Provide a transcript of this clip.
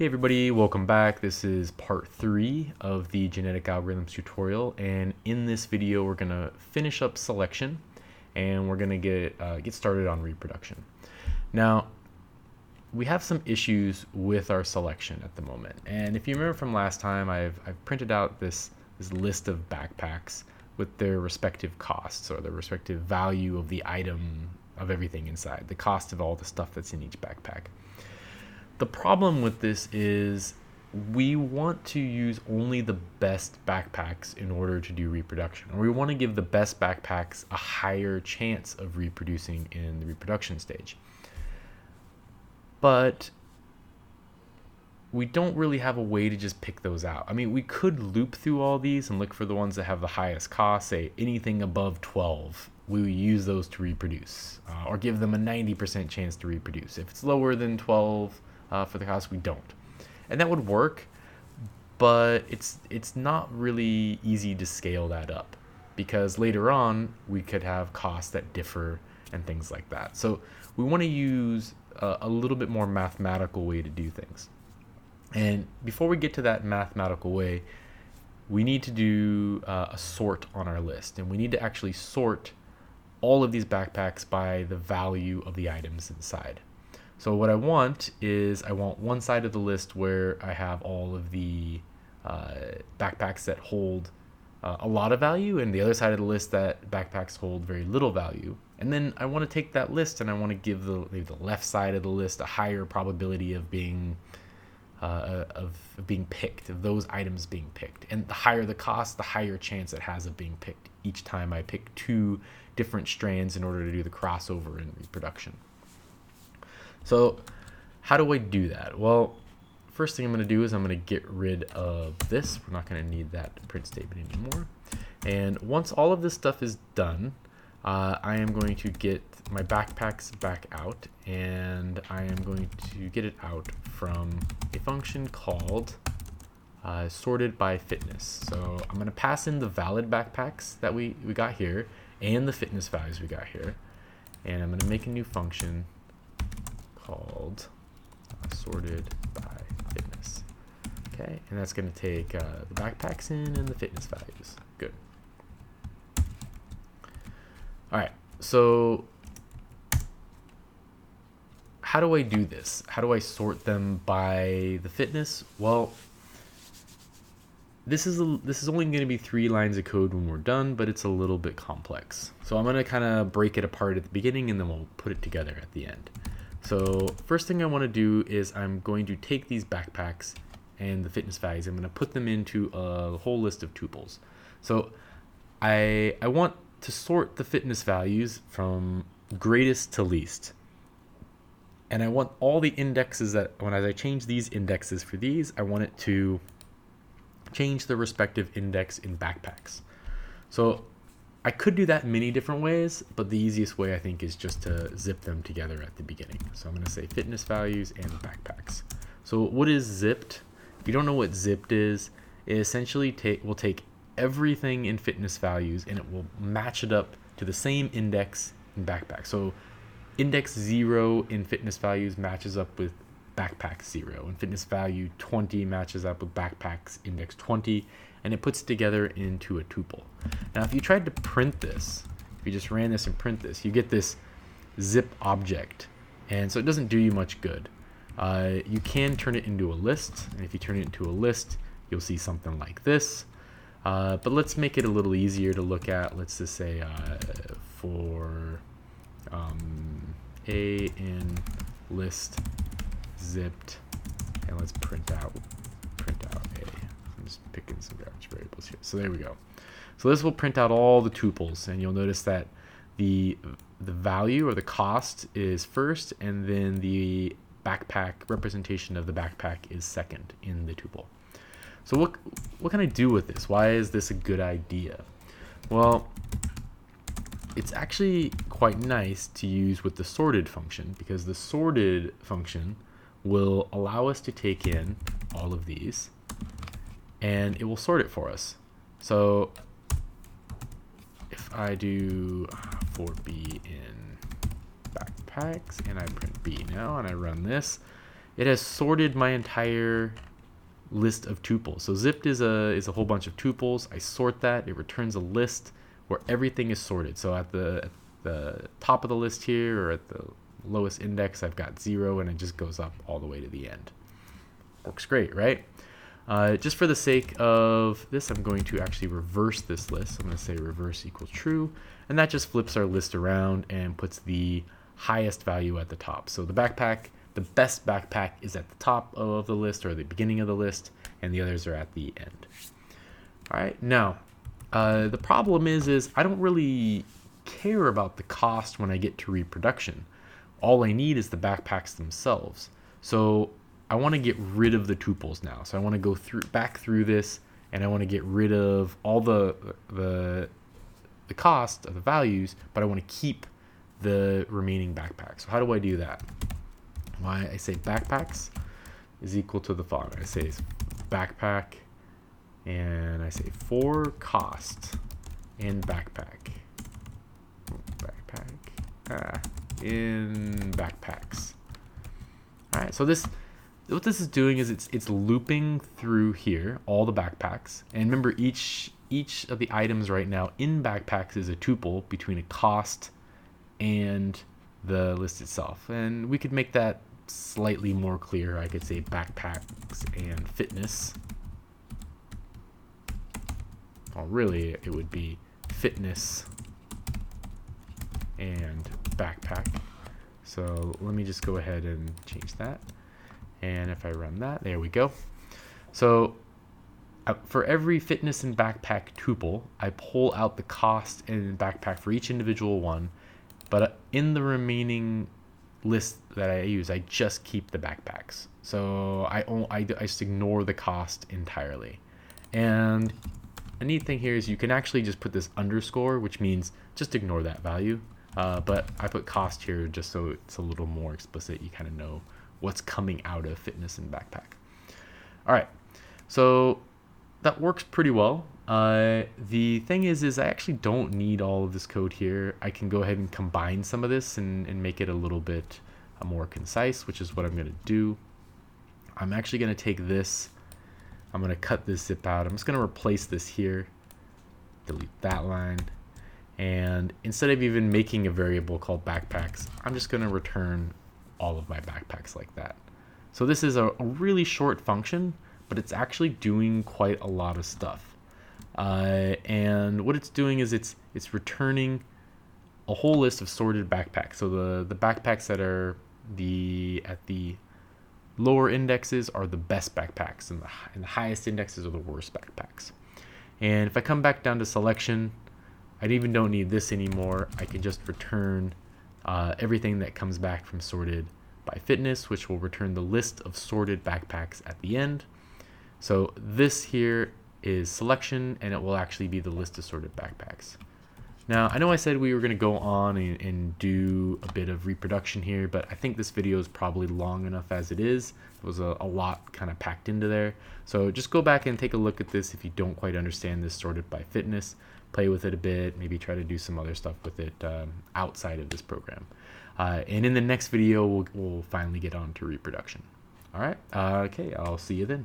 Hey everybody, welcome back. This is part 3 of the genetic algorithms tutorial, and in this video we're going to finish up selection and we're going to get started on reproduction. Now, we have some issues with our selection at the moment, and if you remember from last time, I've printed out this list of backpacks with their respective costs or the respective value of the item of everything inside, the cost of all the stuff that's in each backpack. The problem with this is we want to use only the best backpacks in order to do reproduction, or we want to give the best backpacks a higher chance of reproducing in the reproduction stage. But we don't really have a way to just pick those out. I mean, we could loop through all these and look for the ones that have the highest cost, say anything above 12. We would use those to reproduce, or give them a 90% chance to reproduce. If it's lower than 12, for the cost, we don't, and that would work, but it's not really easy to scale that up because later on we could have costs that differ and things like that. So we want to use a little bit more mathematical way to do things. And before we get to that mathematical way, we need to do a sort on our list, and we need to actually sort all of these backpacks by the value of the items inside. So what I want is I want one side of the list where I have all of the backpacks that hold a lot of value, and the other side of the list that backpacks hold very little value. And then I want to take that list and I want to give maybe the left side of the list a higher probability of being picked, of those items being picked. And the higher the cost, the higher chance it has of being picked each time I pick two different strands in order to do the crossover in reproduction. So how do I do that? Well, first thing I'm going to do is I'm going to get rid of this. We're not going to need that print statement anymore. And once all of this stuff is done, I am going to get my backpacks back out, and I am going to get it out from a function called sorted by fitness. So I'm going to pass in the valid backpacks that we got here and the fitness values we got here. And I'm going to make a new function called sorted by fitness. Okay, and that's going to take the backpacks in and the fitness values. Good. All right, so how do I do this? How do I sort them by the fitness? Well, this is only going to be 3 lines of code when we're done, but it's a little bit complex. So I'm going to kind of break it apart at the beginning, and then we'll put it together at the end. So first thing I want to do is I'm going to take these backpacks and the fitness values. I'm going to put them into a whole list of tuples. So I want to sort the fitness values from greatest to least. And I want all the indexes that, when I change these indexes for these, I want it to change the respective index in backpacks. So I could do that many different ways, but the easiest way I think is just to zip them together at the beginning. So I'm going to say fitness values and backpacks. So what is zipped? If you don't know what zipped is, it essentially will take everything in fitness values and it will match it up to the same index in backpacks. So index 0 in fitness values matches up with backpack 0, and fitness value 20 matches up with backpacks index 20, and it puts it together into a tuple. Now, if you tried to print this, if you just ran this and print this, you get this zip object, and so it doesn't do you much good. You can turn it into a list, and if you turn it into a list, you'll see something like this. But let's make it a little easier to look at. Let's just say for a in list zipped, and let's print out a. I'm just picking some garbage variables here. So there we go. So this will print out all the tuples, and you'll notice that the value or the cost is first, and then the backpack representation of the backpack is second in the tuple. So what can I do with this? Why is this a good idea? Well, it's actually quite nice to use with the sorted function, because the sorted function will allow us to take in all of these and it will sort it for us. So if I do for B in backpacks and I print B now and I run this, it has sorted my entire list of tuples. So zipped is a whole bunch of tuples. I sort that, it returns a list where everything is sorted. So at the top of the list here, or at the lowest index, I've got 0, and it just goes up all the way to the end. Works great, right? Just for the sake of this, I'm going to actually reverse this list. So I'm going to say reverse equals true, and that just flips our list around and puts the highest value at the top. So the best backpack is at the top of the list, or the beginning of the list, and the others are at the end. All right, now the problem is I don't really care about the cost when I get to reproduction. All I need is the backpacks themselves. So I want to get rid of the tuples now. So I want to go back through this, and I want to get rid of all the cost of the values, but I want to keep the remaining backpacks. So how do I do that? Why I say backpacks is equal to the following. I say backpack, and I say for cost in backpack in backpacks. All right, so what this is doing is it's looping through here all the backpacks, and remember each of the items right now in backpacks is a tuple between a cost and the list itself. And we could make that slightly more clear. I could say backpacks and fitness. Well, really it would be fitness and backpack. So let me just go ahead and change that. And if I run that, there we go. So for every fitness and backpack tuple, I pull out the cost and backpack for each individual one. But in the remaining list that I use, I just keep the backpacks. So I just ignore the cost entirely. And a neat thing here is you can actually just put this underscore, which means just ignore that value. But I put cost here just so it's a little more explicit. You kind of know what's coming out of fitness and backpack. All right, so that works pretty well. The thing is I actually don't need all of this code here. I can go ahead and combine some of this and make it a little bit more concise, which is what I'm going to do. I'm actually going to take this. I'm going to cut this zip out. I'm just going to replace this here. Delete that line. And instead of even making a variable called backpacks, I'm just going to return all of my backpacks like that. So this is a really short function, but it's actually doing quite a lot of stuff. And what it's doing is it's returning a whole list of sorted backpacks. So the backpacks that are at the lower indexes are the best backpacks, and the highest indexes are the worst backpacks. And if I come back down to selection, I even don't need this anymore. I can just return everything that comes back from sorted by fitness, which will return the list of sorted backpacks at the end. So this here is selection, and it will actually be the list of sorted backpacks. Now, I know I said we were going to go on and do a bit of reproduction here, but I think this video is probably long enough as it is. There was a lot kind of packed into there. So just go back and take a look at this if you don't quite understand this sorted by fitness. Play with it a bit, maybe try to do some other stuff with it outside of this program. And in the next video, we'll finally get on to reproduction. All right, okay, I'll see you then.